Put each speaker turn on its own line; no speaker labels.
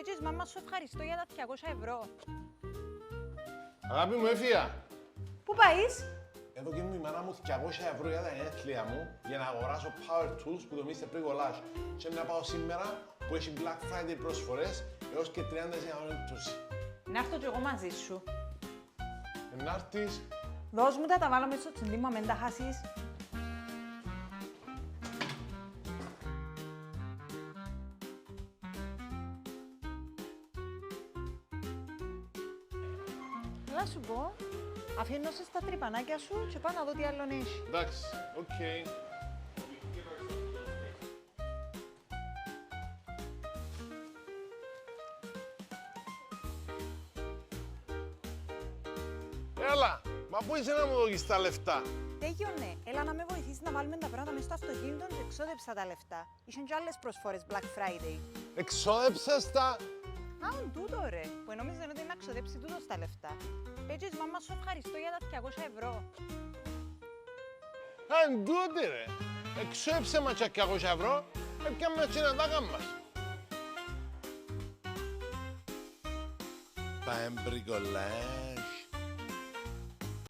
Πέτζεις, μάμα σου ευχαριστώ για τα 200 €.
Αγάπη μου, έφυγα.
Πού πάεις?
Εδώ και μου η μάνα μου 200 € για τα γενέθλια μου για να αγοράσω power tools που το Mr. Bricolage. Και να πάω σήμερα που έχει Black Friday προσφορές έως και 30% έκπτωση.
Να έρθω κι εγώ μαζί σου.
Να έρθεις.
Δώσ' μου τα βάλω μέσα στο τσιντί μου, μην τα χάσεις. Να σου πω, αφήνω σε στα τρυπανάκια σου και πάω να δω τι άλλον έχει.
Εντάξει, οκ. Έλα, μα πού είσαι να μου δώσεις τα λεφτά.
Τέγιονε, έλα να με βοηθήσεις να βάλουμε τα πράγματα μέσα στο αυτοκίνητο και εξόδεψα τα λεφτά. Είχαν και άλλες προσφορές Black Friday.
Εξόδεψες τα.
Α, τούτο ρε, που νόμιζαν ότι είναι να ξοδέψει τούτο στα λεφτά. Πέτζεις, μάμα σου ευχαριστώ για τα 200 €.
Αν τούτη ρε. Εξόδεψε μας και 200 €, έπιαμε και να τα κάνουμε. Τα εμπρικολάζ.